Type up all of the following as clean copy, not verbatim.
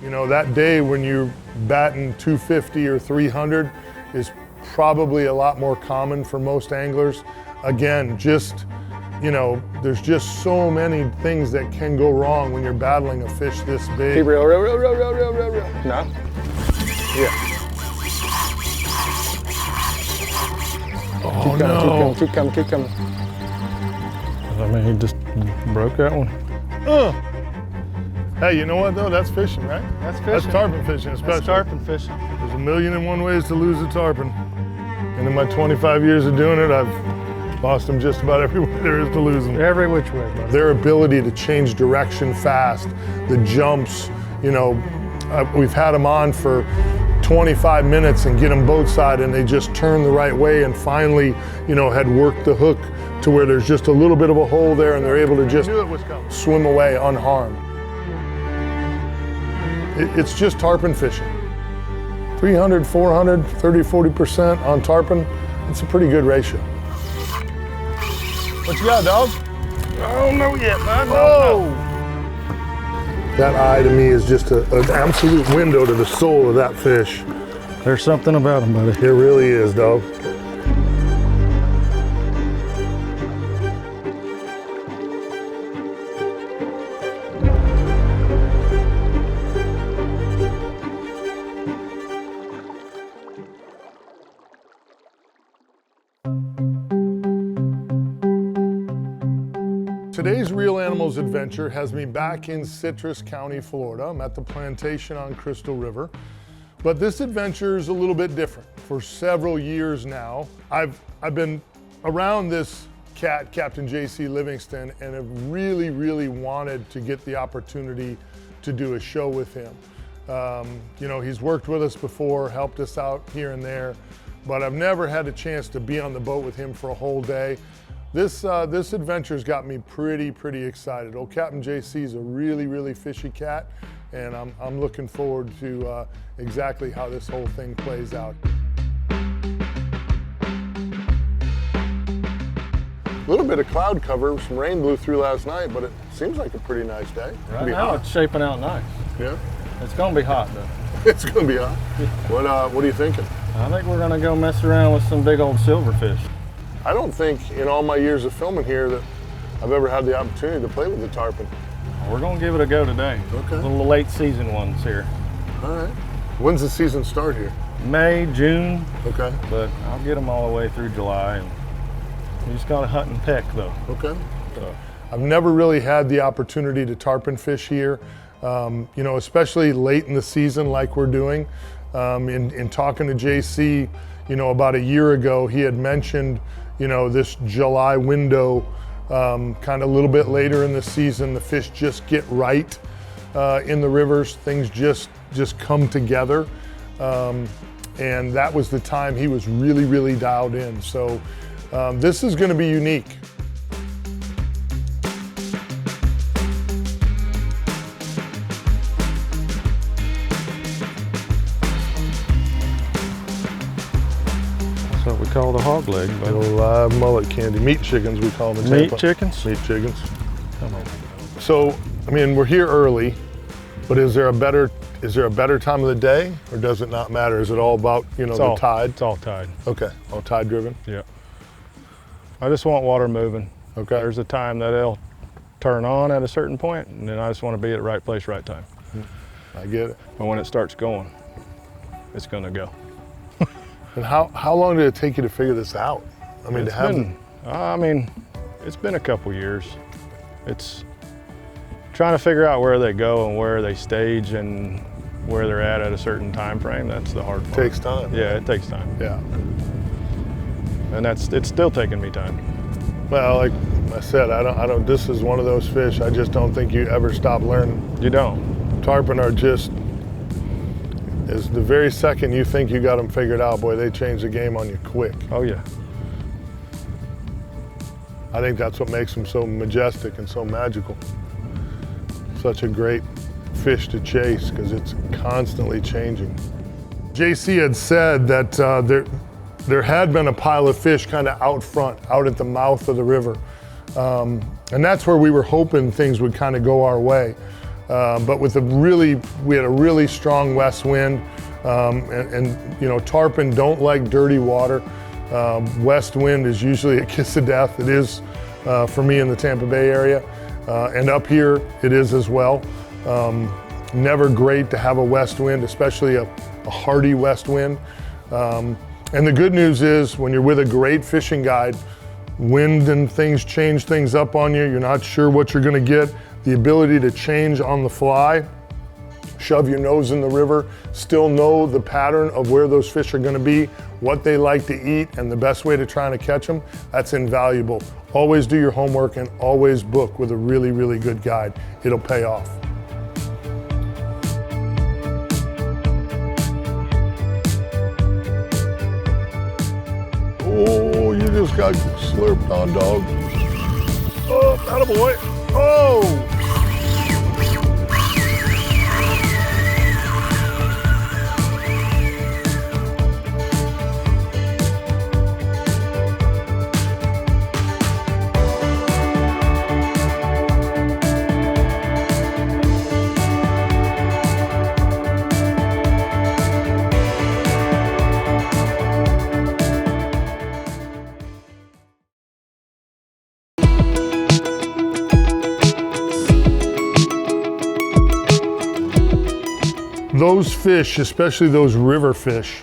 You know, that day when you're batting 250 or 300 is probably a lot more common for most anglers. Again, just, you know, there's just so many things that can go wrong when you're battling a fish this big. Keep real. No? Yeah. Keep coming, keep coming. I mean, he just broke that one. Hey, you know what though? That's fishing, right? That's fishing. That's tarpon fishing, especially. That's tarpon fishing. There's 1,000,001 ways to lose a tarpon. And in my 25 years of doing it, I've lost them just about everywhere there is to lose them. Every which way, buddy. Their ability to change direction fast, the jumps, you know, we've had them on for 25 minutes and get them boatside and they just turn the right way and finally, you know, had worked the hook to where there's just a little bit of a hole there and they're able to just swim away unharmed. It's just tarpon fishing. 300, 400, 30, 40% on tarpon, it's a pretty good ratio. What you got, dog? I don't know yet, man. Whoa! That eye to me is just an absolute window to the soul of that fish. There's something about him, buddy. It really is, dog. Today's Real Animals adventure has me back in Citrus County, Florida. I'm at the plantation on Crystal River. But this adventure is a little bit different. For several years now, I've been around this cat, Captain JC Livingston, and have really wanted to get the opportunity to do a show with him. You know, he's worked with us before, helped us out here and there, but I've never had a chance to be on the boat with him for a whole day. This adventure's got me pretty excited. Old Captain JC is a really fishy cat, and I'm looking forward to exactly how this whole thing plays out. A little bit of cloud cover, some rain blew through last night, but it seems like a pretty nice day. Right now it's shaping out nice. Yeah? It's gonna be hot though. It's gonna be hot. What are you thinking? I think we're gonna go mess around with some big old silverfish. I don't think in all my years of filming here that I've ever had the opportunity to play with the tarpon. We're gonna give it a go today. Okay. The little late season ones here. All right. When's the season start here? May, June. Okay. But I'll get them all the way through July. And you just gotta hunt and peck though. Okay. So. I've never really had the opportunity to tarpon fish here, you know, especially late in the season like we're doing. In talking to JC, you know, about a year ago, he had mentioned, you know, this July window, kind of a little bit later in the season, the fish just get right in the rivers. Things just come together. And that was the time he was really dialed in. So this is gonna be unique. That's what we call the hog leg. Little live mullet candy. Meat chickens, we call them in Meat Tampa. chickens? Meat chickens. So, I mean, we're here early, but is there a better time of the day, or does it not matter? Is it all about, you know, the tide? It's all tide. Okay, all tide driven? Yeah. I just want water moving. Okay. There's a time that it'll turn on at a certain point, and then I just want to be at the right place, right time. I get it. But when it starts going, it's gonna go. And how long did it take you to figure this out? I mean, it's been a couple years. It's trying to figure out where they go and where they stage and where they're at a certain time frame. That's the hard part. It takes time. Yeah, it takes time. Yeah. And it's still taking me time. Well, like I said, I don't, this is one of those fish, I just don't think you ever stop learning. You don't. Tarpon are just, is the very second you think you got them figured out, boy, they change the game on you quick. Oh yeah. I think that's what makes them so majestic and so magical. Such a great fish to chase because it's constantly changing. JC had said that there had been a pile of fish kind of out front, out at the mouth of the river. And that's where we were hoping things would kind of go our way. but we had a really strong west wind, and you know, tarpon don't like dirty water. West wind is usually a kiss of death. It is for me in the Tampa Bay area, and up here it is as well. Never great to have a west wind, especially a hardy west wind. And the good news is when you're with a great fishing guide, wind and things change things up on you. You're not sure what you're going to get. The ability to change on the fly, shove your nose in the river, still know the pattern of where those fish are going to be, what they like to eat, and the best way to try to catch them, that's invaluable. Always do your homework and always book with a really, really good guide. It'll pay off. Oh, you just got slurped on, dog. Oh, attaboy. Oh! Those fish, especially those river fish,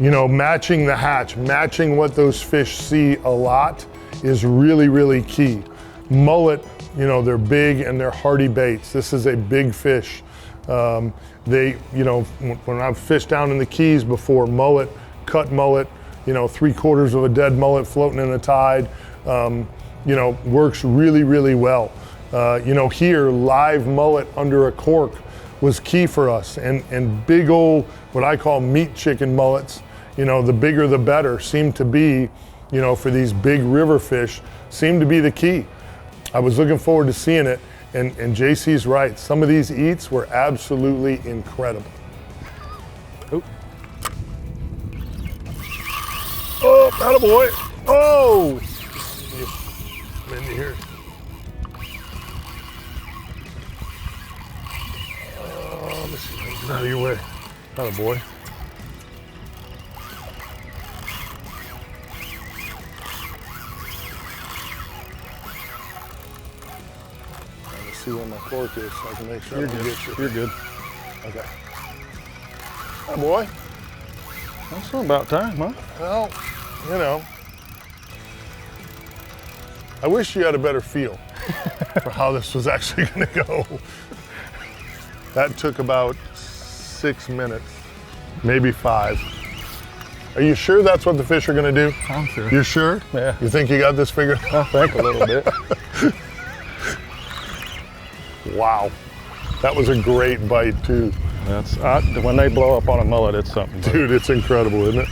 you know, matching the hatch, matching what those fish see a lot is really, really key. Mullet, you know, they're big and they're hardy baits. This is a big fish. They, you know, when I've fished down in the Keys before, mullet, cut mullet, you know, 3/4 of a dead mullet floating in a tide, you know, works really, really well. You know, here, live mullet under a cork was key for us, and big old, what I call meat chicken mullets, you know, the bigger the better, seem to be, you know, for these big river fish, seem to be the key. I was looking forward to seeing it, and JC's right. Some of these eats were absolutely incredible. Oh, oh, attaboy. Oh! I'm in here. Let me see, get out of your way. Attaboy. Let's see where my fork is so I can make sure I can get you. You're good. Okay. Attaboy. That's not about time, huh? Well, you know, I wish you had a better feel for how this was actually going to go. That took about 6 minutes, maybe 5. Are you sure that's what the fish are going to do? I'm sure. You're sure? Yeah. You think you got this figured out? I think a little bit. Wow. That was a great bite, too. That's when they blow up on a mullet, it's something. Dude, it's incredible, isn't it?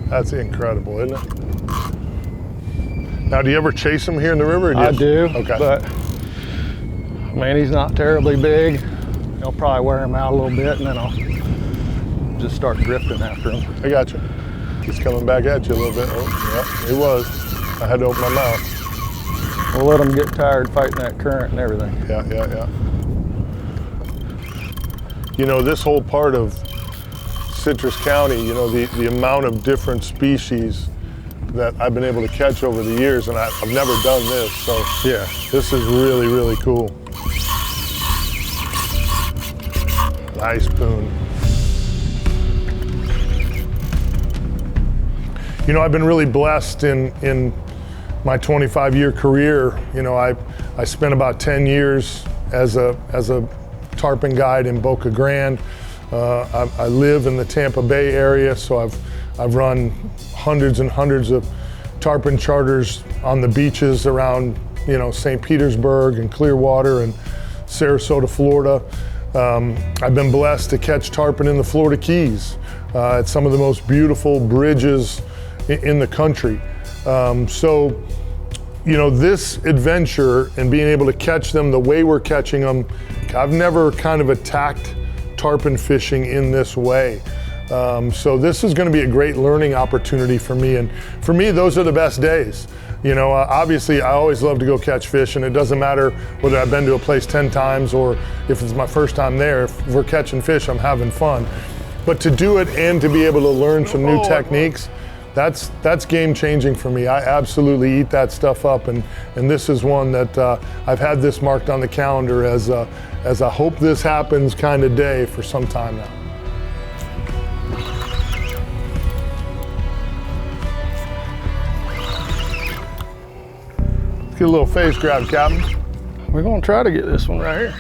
That's incredible, isn't it? Now, do you ever chase them here in the river? Or I do, okay. But I mean, he's not terribly big. I'll probably wear him out a little bit, and then I'll just start drifting after him. I got you. He's coming back at you a little bit. Oh, yeah, he was. I had to open my mouth. We'll let him get tired fighting that current and everything. Yeah, yeah, yeah. You know, this whole part of Citrus County, you know, the amount of different species that I've been able to catch over the years, and I've never done this, so Yeah. this is really, really cool. Nice poon. You know, I've been really blessed in my 25-year career. You know, I spent about 10 years as a tarpon guide in Boca Grande. I live in the Tampa Bay area, so I've run hundreds and hundreds of tarpon charters on the beaches around, you know, St. Petersburg and Clearwater and Sarasota, Florida. I've been blessed to catch tarpon in the Florida Keys at some of the most beautiful bridges in the country. So you know, this adventure and being able to catch them the way we're catching them, I've never kind of attacked tarpon fishing in this way. So this is going to be a great learning opportunity for me. And for me, those are the best days. You know, obviously I always love to go catch fish, and it doesn't matter whether I've been to a place 10 times or if it's my first time there. If we're catching fish, I'm having fun. But to do it and to be able to learn some new techniques, that's game changing for me. I absolutely eat that stuff up, and this is one that I've had this marked on the calendar as a hope this happens kind of day for some time now. Let's get a little face grab, Captain. We're gonna try to get this one right here.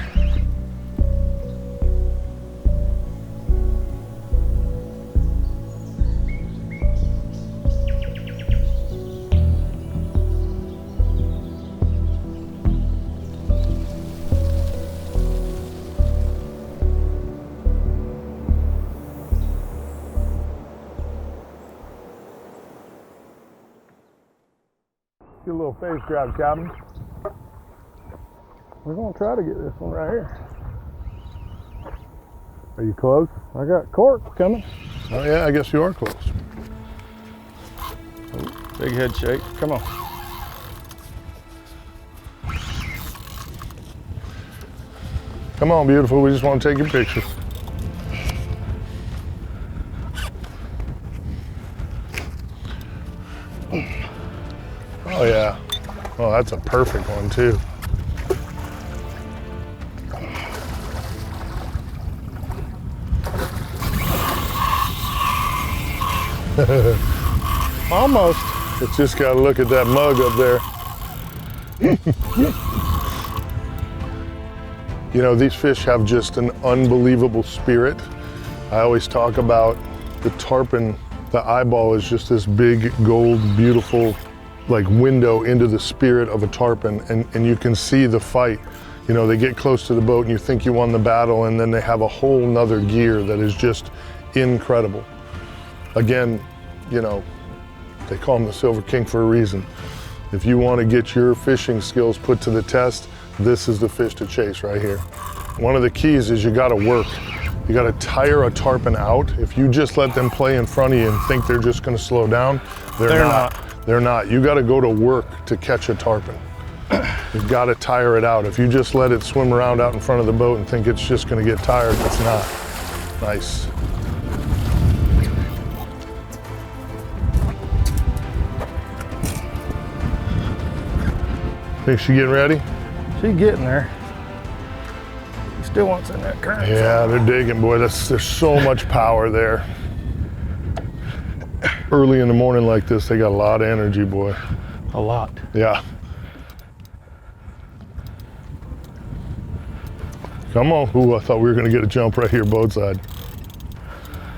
Get a little face grab, Captain. We're gonna try to get this one right here. Are you close? I got cork coming. Oh yeah, I guess you are close. Oh, big head shake, come on. Come on, beautiful, we just want to take your picture. Oh yeah. Oh, that's a perfect one too. Almost. It's just got to look at that mug up there. You know, these fish have just an unbelievable spirit. I always talk about the tarpon. The eyeball is just this big, gold, beautiful, like window into the spirit of a tarpon, and you can see the fight. You know, they get close to the boat and you think you won the battle, and then they have a whole nother gear that is just incredible. Again, you know, they call him the Silver King for a reason. If you want to get your fishing skills put to the test, this is the fish to chase right here. One of the keys is you got to work. You got to tire a tarpon out. If you just let them play in front of you and think they're just going to slow down, they're not. They're not. You got to go to work to catch a tarpon. You've got to tire it out. If you just let it swim around out in front of the boat and think it's just going to get tired, it's not. Nice. Think she getting ready? She's getting there. She still wants in that current. Yeah, they're digging, boy. There's so much power there. Early in the morning like this, they got a lot of energy, boy. A lot. Yeah. Come on. Ooh, I thought we were gonna get a jump right here, Boatside.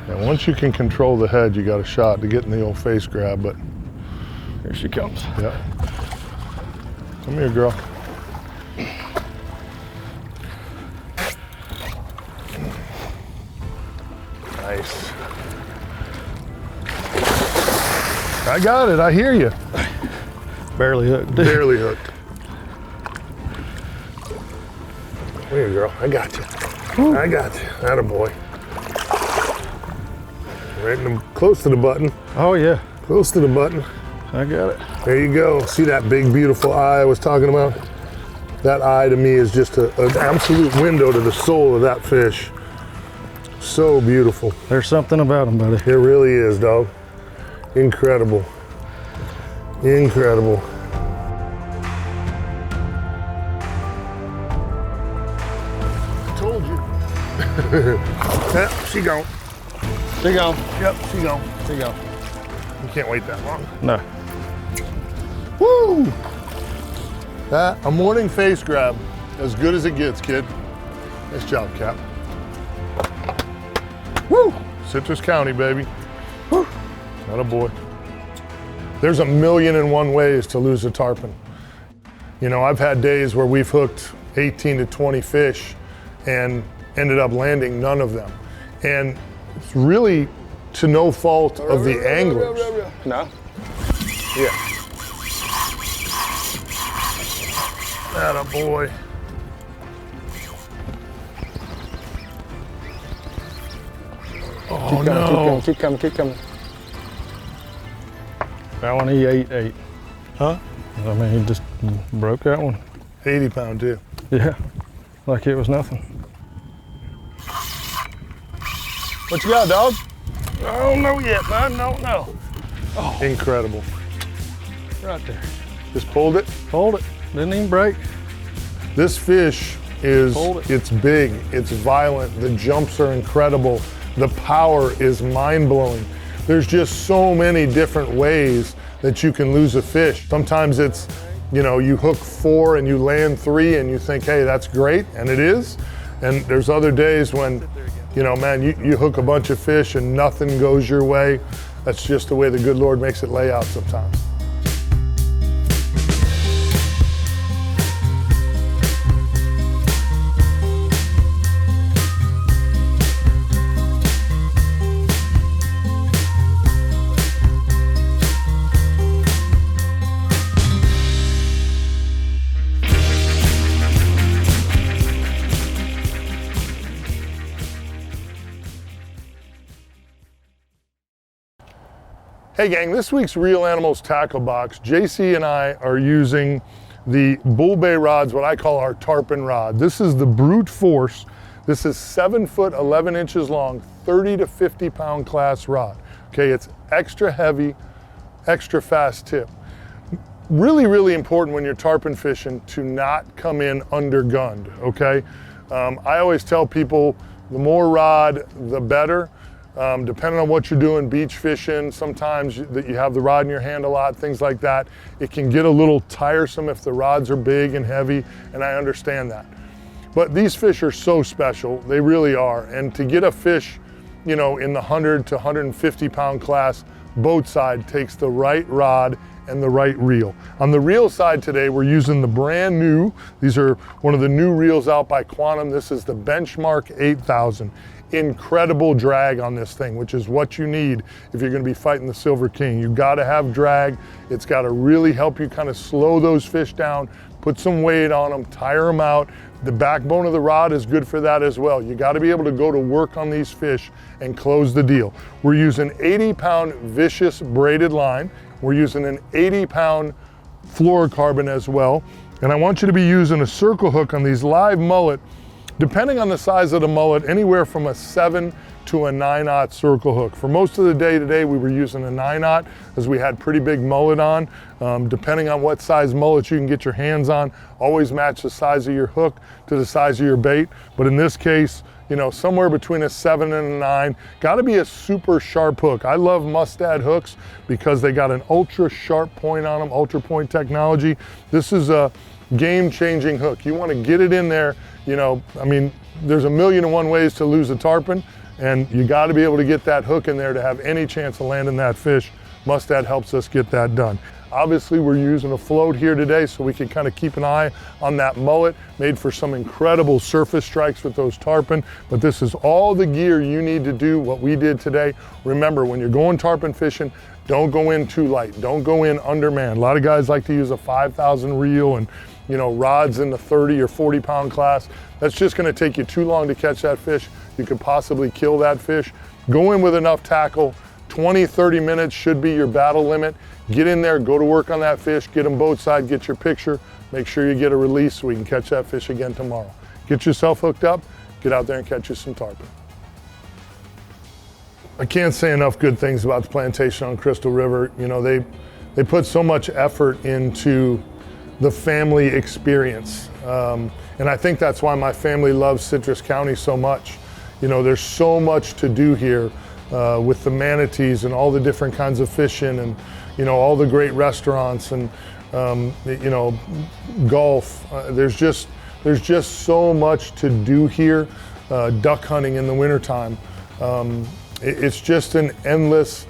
And once you can control the head, you got a shot to get in the old face grab, but. Here she comes. Yeah. Come here, girl. Nice. I got it, I hear you. Barely hooked. Barely hooked. Come here, girl, I got you. Woo. I got you, attaboy. Right in the, close to the button. Oh yeah. Close to the button. I got it. There you go. See that big, beautiful eye I was talking about? That eye to me is just an absolute window to the soul of that fish. So beautiful. There's something about him, buddy. It really is, dog. Incredible. Incredible. I told you. Yeah, she gone. She gone. Yep, she gone. She gone. You can't wait that long. No. Woo! A morning face grab. As good as it gets, kid. Nice job, Cap. Woo! Citrus County, baby. Woo! Attaboy. There's 1,000,001 ways to lose a tarpon. You know, I've had days where we've hooked 18 to 20 fish and ended up landing none of them. And it's really to no fault of the anglers. No? Yeah. Atta boy. Oh no. Keep coming, keep coming. That one he ate 8. Huh? I mean, he just broke that one. 80 pound too. Yeah, like it was nothing. What you got, dog? I don't know yet, man. I don't know. Oh. Incredible. Right there. Just pulled it. Hold it. Didn't even break. This fish is, Hold it. it's big, it's violent, the jumps are incredible, the power is mind-blowing. There's just so many different ways that you can lose a fish. Sometimes it's, you know, you hook 4 and you land 3 and you think, hey, that's great, and it is. And there's other days when, you know, man, you hook a bunch of fish and nothing goes your way. That's just the way the good Lord makes it lay out sometimes. Hey gang, this week's Real Animals Tackle Box, JC and I are using the bull bay rods, what I call our tarpon rod. This is the brute force. This is 7 foot 11 inches long, 30 to 50 pound class rod. Okay, it's extra heavy, extra fast tip. Really, really important when you're tarpon fishing to not come in undergunned, okay? I always tell people the more rod, the better. Depending on what you're doing, beach fishing, sometimes that you have the rod in your hand a lot, things like that. It can get a little tiresome if the rods are big and heavy, and I understand that. But these fish are so special, they really are. And to get a fish, you know, in the 100 to 150 pound class, Boatside takes the right rod and the right reel. On the reel side today, we're using the brand new, these are one of the new reels out by Quantum. This is the Benchmark 8000. Incredible drag on this thing, which is what you need if you're going to be fighting the Silver King. You've got to have drag. It's got to really help you kind of slow those fish down, put some weight on them, tire them out. The backbone of the rod is good for that as well. You got to be able to go to work on these fish and close the deal. We're using 80 pound vicious braided line. We're using an 80 pound fluorocarbon as well. And I want you to be using a circle hook on these live mullet. Depending on the size of the mullet, anywhere from a 7 to a 9/0 circle hook. For most of the day today, we were using a 9/0 as we had pretty big mullet on. Depending on what size mullet you can get your hands on, always match the size of your hook to the size of your bait. But in this case, you know, somewhere between a 7 and a 9. Got to be a super sharp hook. I love Mustad hooks because they got an ultra sharp point on them, ultra point technology. This is a game-changing hook. You want to get it in there. You know, I mean, there's 1,000,001 ways to lose a tarpon, and you got to be able to get that hook in there to have any chance of landing that fish. Mustad helps us get that done. Obviously, we're using a float here today so we can kind of keep an eye on that mullet, made for some incredible surface strikes with those tarpon. But this is all the gear you need to do what we did today. Remember, when you're going tarpon fishing, don't go in too light. Don't go in undermanned. A lot of guys like to use a 5,000 reel and, you know, rods in the 30 or 40 pound class. That's just going to take you too long to catch that fish. You could possibly kill that fish. Go in with enough tackle. 20, 30 minutes should be your battle limit. Get in there, go to work on that fish, get them Boatside, get your picture. Make sure you get a release so we can catch that fish again tomorrow. Get yourself hooked up, get out there and catch you some tarpon. I can't say enough good things about the plantation on Crystal River. You know, they put so much effort into the family experience. And I think that's why my family loves Citrus County so much. You know, there's so much to do here with the manatees and all the different kinds of fishing and, you know, all the great restaurants and, you know, golf. There's just so much to do here. Duck hunting in the wintertime. It's just an endless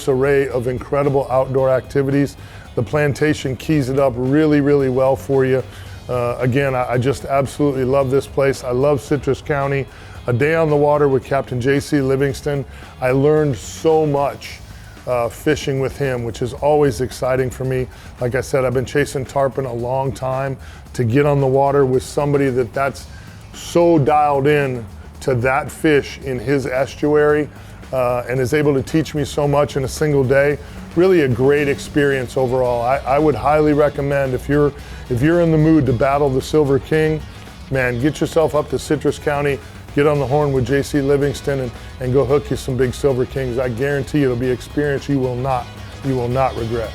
array of incredible outdoor activities. The plantation keys it up really, really well for you. Again, I just absolutely love this place. I love Citrus County. A day on the water with Captain JC Livingston. I learned so much fishing with him, which is always exciting for me. Like I said, I've been chasing tarpon a long time. To get on the water with somebody that's so dialed in to that fish in his estuary and is able to teach me so much in a single day, really a great experience overall. I would highly recommend, if you're in the mood to battle the Silver King, man, get yourself up to Citrus County, get on the horn with JC Livingston and go hook you some big Silver Kings. I guarantee it'll be an experience you will not regret.